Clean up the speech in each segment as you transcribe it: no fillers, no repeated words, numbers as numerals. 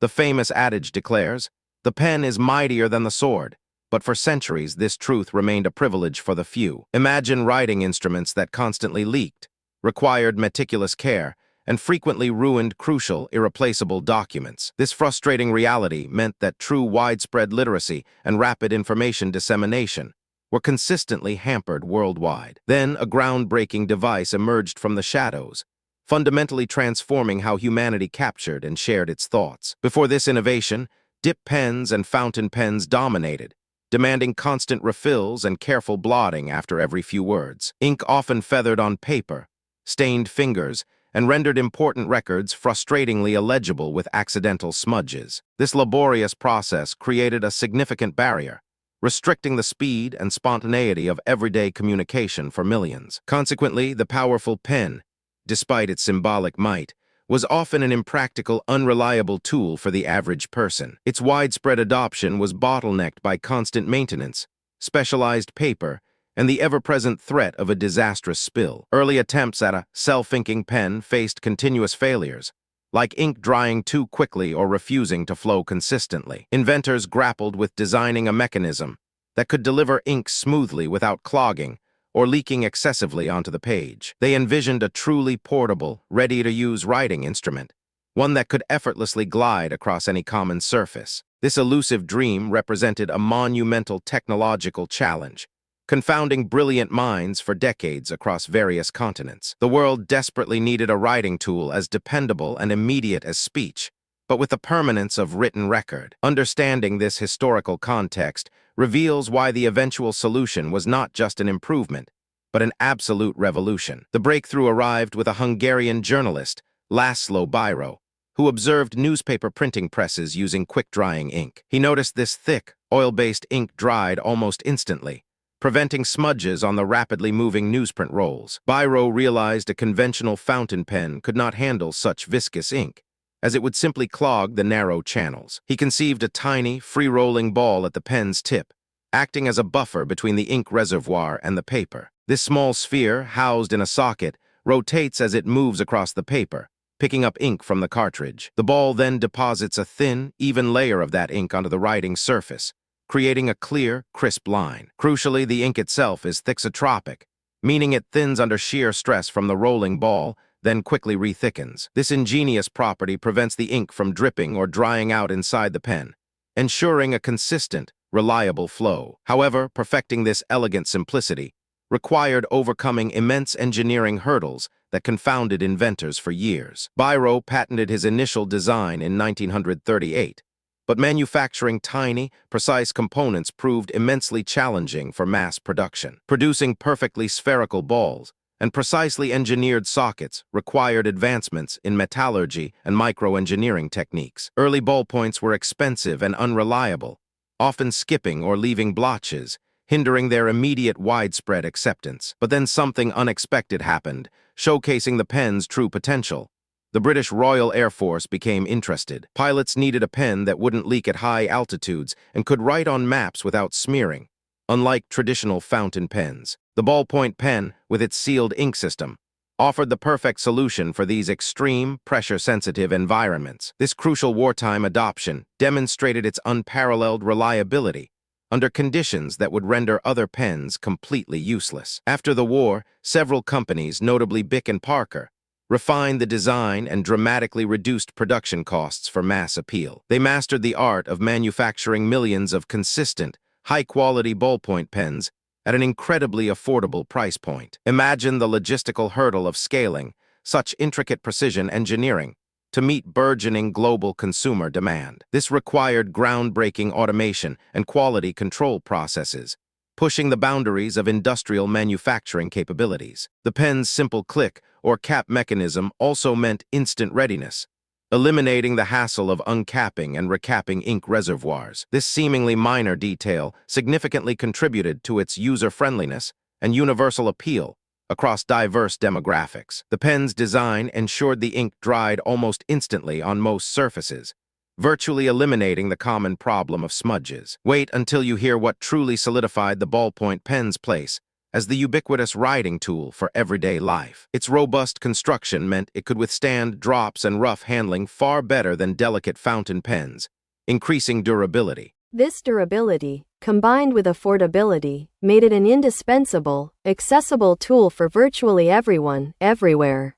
The famous adage declares, "The pen is mightier than the sword," but for centuries this truth remained a privilege for the few. Imagine writing instruments that constantly leaked, required meticulous care, and frequently ruined crucial, irreplaceable documents. This frustrating reality meant that true widespread literacy and rapid information dissemination were consistently hampered worldwide. Then a groundbreaking device emerged from the shadows, fundamentally transforming how humanity captured and shared its thoughts. Before this innovation, dip pens and fountain pens dominated, demanding constant refills and careful blotting after every few words. Ink often feathered on paper, stained fingers, and rendered important records frustratingly illegible with accidental smudges. This laborious process created a significant barrier, restricting the speed and spontaneity of everyday communication for millions. Consequently, the powerful pen, despite its symbolic might, was often an impractical, unreliable tool for the average person. Its widespread adoption was bottlenecked by constant maintenance, specialized paper, and the ever-present threat of a disastrous spill. Early attempts at a self-inking pen faced continuous failures, like ink drying too quickly or refusing to flow consistently. Inventors grappled with designing a mechanism that could deliver ink smoothly without clogging or leaking excessively onto the page. They envisioned a truly portable, ready-to-use writing instrument, one that could effortlessly glide across any common surface. This elusive dream represented a monumental technological challenge, confounding brilliant minds for decades across various continents. The world desperately needed a writing tool as dependable and immediate as speech, but with the permanence of written record. Understanding this historical context reveals why the eventual solution was not just an improvement, but an absolute revolution. The breakthrough arrived with a Hungarian journalist, Laszlo Biro, who observed newspaper printing presses using quick-drying ink. He noticed this thick, oil-based ink dried almost instantly, preventing smudges on the rapidly moving newsprint rolls. Biro realized a conventional fountain pen could not handle such viscous ink, as it would simply clog the narrow channels. He conceived a tiny, free-rolling ball at the pen's tip, acting as a buffer between the ink reservoir and the paper. This small sphere, housed in a socket, rotates as it moves across the paper, picking up ink from the cartridge. The ball then deposits a thin, even layer of that ink onto the writing surface, creating a clear, crisp line. Crucially, the ink itself is thixotropic, meaning it thins under shear stress from the rolling ball, then quickly rethickens. This ingenious property prevents the ink from dripping or drying out inside the pen, ensuring a consistent, reliable flow. However, perfecting this elegant simplicity required overcoming immense engineering hurdles that confounded inventors for years. Biro patented his initial design in 1938, but manufacturing tiny, precise components proved immensely challenging for mass production. Producing perfectly spherical balls and precisely engineered sockets required advancements in metallurgy and microengineering techniques. Early ballpoints were expensive and unreliable, often skipping or leaving blotches, hindering their immediate widespread acceptance. But then something unexpected happened, showcasing the pen's true potential. The British Royal Air Force became interested. Pilots needed a pen that wouldn't leak at high altitudes and could write on maps without smearing. Unlike traditional fountain pens, the ballpoint pen, with its sealed ink system, offered the perfect solution for these extreme, pressure-sensitive environments. This crucial wartime adoption demonstrated its unparalleled reliability under conditions that would render other pens completely useless. After the war, several companies, notably Bic and Parker, refined the design and dramatically reduced production costs for mass appeal. They mastered the art of manufacturing millions of consistent, high-quality ballpoint pens at an incredibly affordable price point. Imagine the logistical hurdle of scaling such intricate precision engineering to meet burgeoning global consumer demand. This required groundbreaking automation and quality control processes, pushing the boundaries of industrial manufacturing capabilities. The pen's simple click or cap mechanism also meant instant readiness, eliminating the hassle of uncapping and recapping ink reservoirs. This seemingly minor detail significantly contributed to its user-friendliness and universal appeal across diverse demographics. The pen's design ensured the ink dried almost instantly on most surfaces, virtually eliminating the common problem of smudges. Wait until you hear what truly solidified the ballpoint pen's place as the ubiquitous writing tool for everyday life. Its robust construction meant it could withstand drops and rough handling far better than delicate fountain pens, increasing durability. This durability, combined with affordability, made it an indispensable, accessible tool for virtually everyone, everywhere.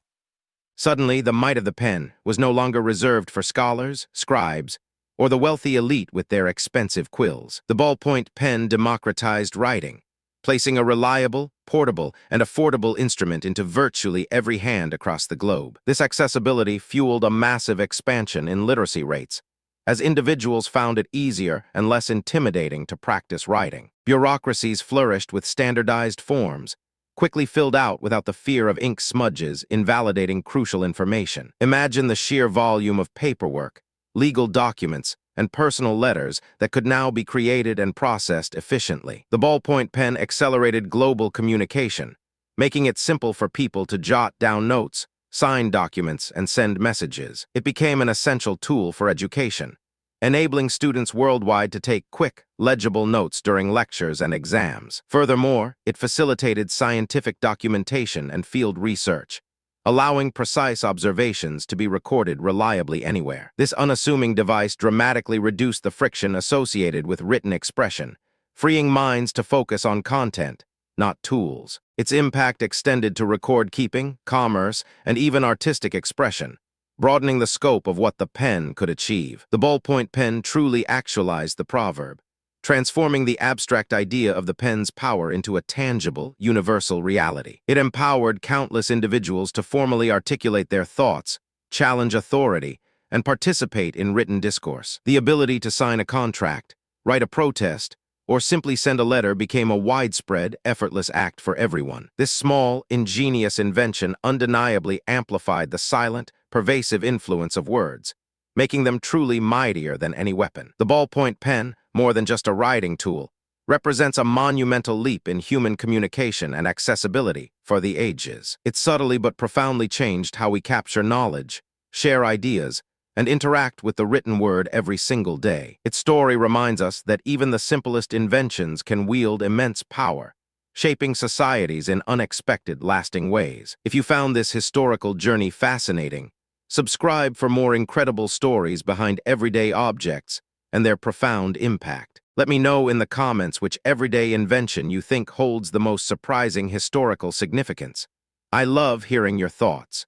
Suddenly, the might of the pen was no longer reserved for scholars, scribes, or the wealthy elite with their expensive quills. The ballpoint pen democratized writing, placing a reliable, portable, and affordable instrument into virtually every hand across the globe. This accessibility fueled a massive expansion in literacy rates, as individuals found it easier and less intimidating to practice writing. Bureaucracies flourished with standardized forms, quickly filled out without the fear of ink smudges invalidating crucial information. Imagine the sheer volume of paperwork, legal documents, and personal letters that could now be created and processed efficiently. The ballpoint pen accelerated global communication, making it simple for people to jot down notes, sign documents, and send messages. It became an essential tool for education, enabling students worldwide to take quick, legible notes during lectures and exams. Furthermore, it facilitated scientific documentation and field research, allowing precise observations to be recorded reliably anywhere. This unassuming device dramatically reduced the friction associated with written expression, freeing minds to focus on content, not tools. Its impact extended to record-keeping, commerce, and even artistic expression, broadening the scope of what the pen could achieve. The ballpoint pen truly actualized the proverb, transforming the abstract idea of the pen's power into a tangible, universal reality. It empowered countless individuals to formally articulate their thoughts, challenge authority, and participate in written discourse. The ability to sign a contract, write a protest, or simply send a letter became a widespread, effortless act for everyone. This small, ingenious invention undeniably amplified the silent, pervasive influence of words, making them truly mightier than any weapon. The ballpoint pen, more than just a writing tool, represents a monumental leap in human communication and accessibility for the ages. It subtly but profoundly changed how we capture knowledge, share ideas, and interact with the written word every single day. Its story reminds us that even the simplest inventions can wield immense power, shaping societies in unexpected, lasting ways. If you found this historical journey fascinating, subscribe for more incredible stories behind everyday objects and their profound impact. Let me know in the comments which everyday invention you think holds the most surprising historical significance. I love hearing your thoughts.